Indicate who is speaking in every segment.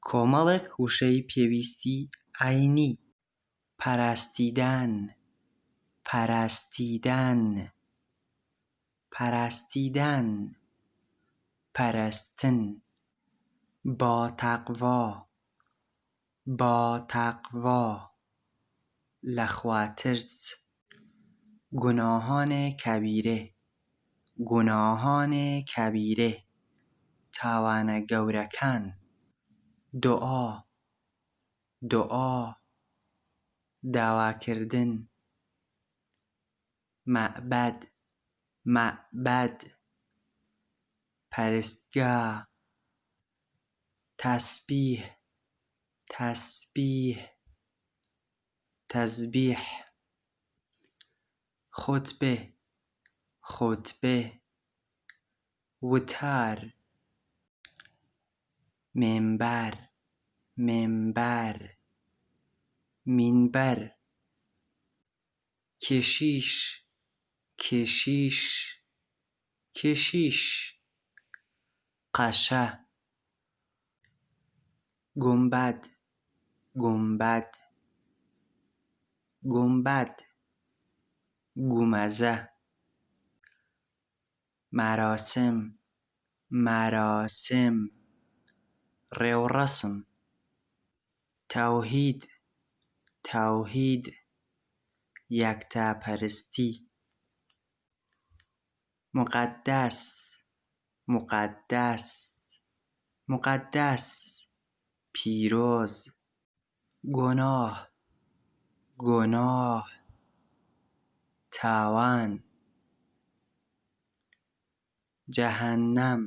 Speaker 1: کۆمەڵێک وشەی پێویستی ئاینی: پاراستیدان، پاراستیدان، پاراستیدان، پەرستن، باتەقوا، باتەقوا، لەخوا ترس، گوناهانی کەبیرە، گوناهانی کەبیرە، تاوانە گەورەکان، دوعا، دوعا، داواکردن، مەعبەد، مەعبەد، پەرستگا، تەسبیح، تەسبیح، تەسبیح، خوتبە، خوتبە، وتار، مێنبەر، مێنبەر، مینبەر، کێشیش، کێشیش، کێشیش، قەشە، گومبەد، گومبەد، گومبەد، گومەزە، مەراسم، مەراسم، ڕێوڕەسم، تەوحید، تەوحید، یەکتاپەرستی، مقەدەس، مقەدەس، مقەدەس، پیرۆز، گۆناه، گۆناه، تاوان، جەهەنەم،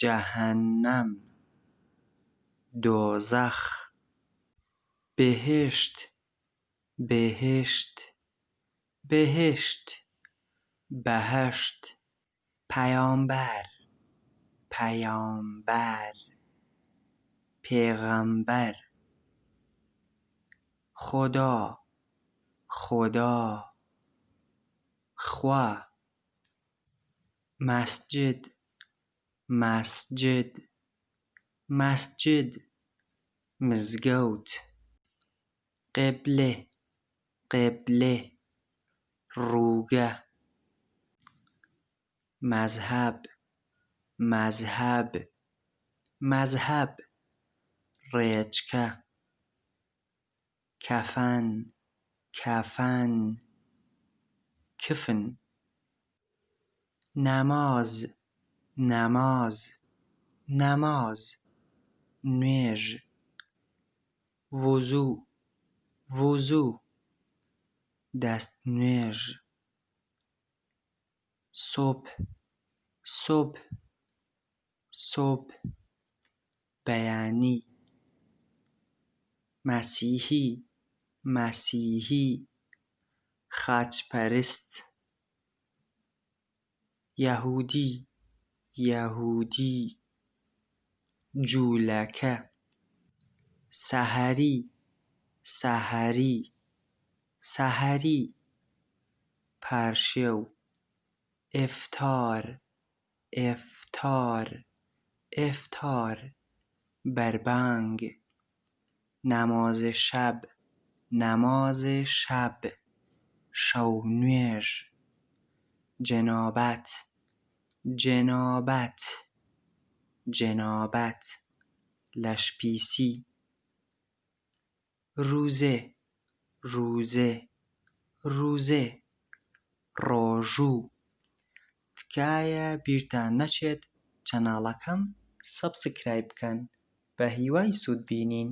Speaker 1: جەهەنەم، دۆزەخ، بێهێشت، بێهێشت، بێهێشت، بەهەشت، پەیامبەر، پەیامبەر، پێغەمبەر، خۆدا، خۆدا، خوا، مەسجد، مەسجد، مەسجد، مزگەوت، قیبلە، قیبلە، ڕووگە، مەذهەب، مەذهەب، مەذهەب، ڕێچکە، کەفەن، کەفەن، کفن، نەماز، نەماز، نەماز، نوێژ، ووزوو، ووزوو، دەستنوێژ، سوبح، سوبح، سوبح، بەیانی، مەسیحی، مەسیحی، خاچپەرست، یەهوودی، یەهوودی، جوولەکە، سەحەری، سەحەری، سەحەری، پارشێو، ئیفتار، ئیفتار، ئیفتار، بەربانگ، نەمازی شەب، نەمازی شەب، شەونوێژ، جەنابەت، جەنابەت، جەنابەت، لەشپیسی، ڕووزێ، ڕووزێ، ڕووزێ، ڕۆژوو. تکایە بیرتان نەچێت چەناڵەکەم سەبسکرایب بکەن. بە هیوای سوودبینین.